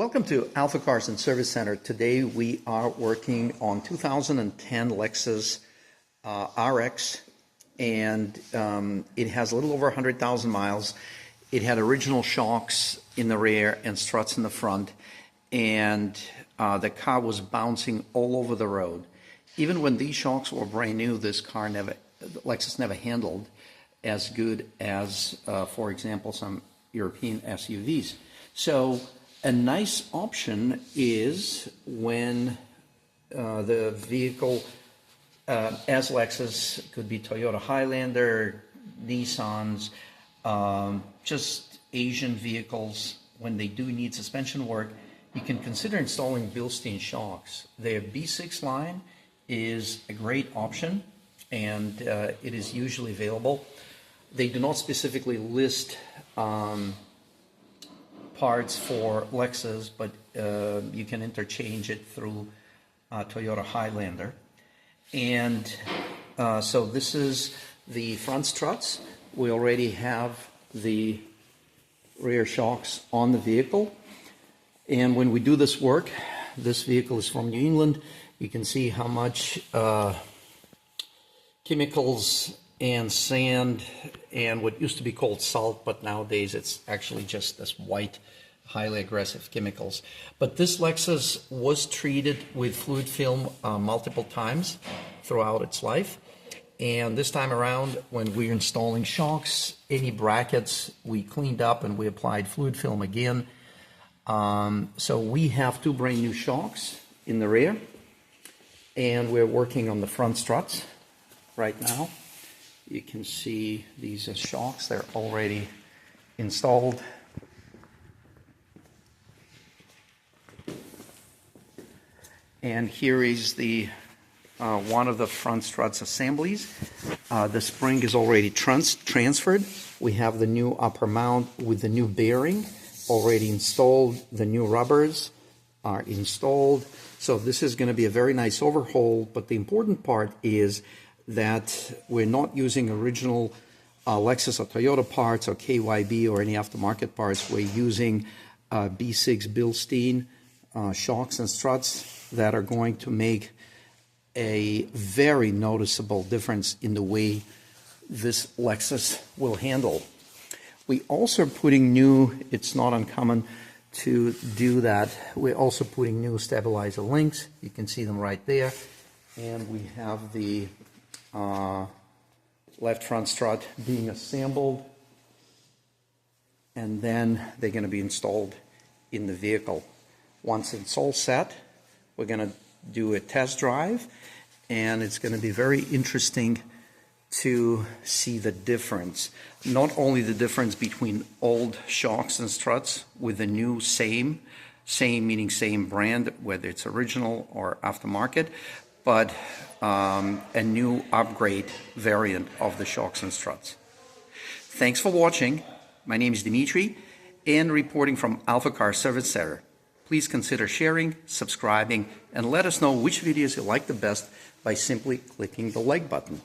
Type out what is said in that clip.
Welcome to AlphaCars and Service Center. Today we are working on 2010 Lexus RX, and it has a little over 100,000 miles. It had original shocks in the rear and struts in the front, and the car was bouncing all over the road. Even when these shocks were brand new, Lexus never handled as good as, for example, some European SUVs. So a nice option is when the vehicle, as Lexus, could be Toyota Highlander, Nissans, just Asian vehicles, when they do need suspension work, you can consider installing Bilstein shocks. Their B6 line is a great option, and it is usually available. They do not specifically list parts for Lexus, but you can interchange it through Toyota Highlander. And so this is the front struts. We already have the rear shocks on the vehicle. And when we do this work, this vehicle is from New England. You can see how much chemicals and sand and what used to be called salt, but nowadays it's actually just this white, highly aggressive chemicals. But this Lexus was treated with fluid film multiple times throughout its life. And this time around, when we're installing shocks, any brackets, we cleaned up and we applied fluid film again. So we have two brand new shocks in the rear, and we're working on the front struts right now. You can see these are shocks. They're already installed. And here is the one of the front struts assemblies. The spring is already transferred. We have the new upper mount with the new bearing already installed. The new rubbers are installed. So this is going to be a very nice overhaul, but the important part is that we're not using original Lexus or Toyota parts or KYB or any aftermarket parts. We're using B6 Bilstein shocks and struts that are going to make a very noticeable difference in the way this Lexus will handle. We also are putting new, it's not uncommon to do that, we're also putting new stabilizer links. You can see them right there. And we have the left front strut being assembled, and then they're going to be installed in the vehicle. Once it's all set, we're going to do a test drive, and it's going to be very interesting to see the difference. Not only the difference between old shocks and struts with the new same meaning same brand, whether it's original or aftermarket, but a new upgrade variant of the shocks and struts. Thanks for watching. My name is Dimitri, and reporting from AlphaCars Service Center. Please consider sharing, subscribing, and let us know which videos you like the best by simply clicking the like button.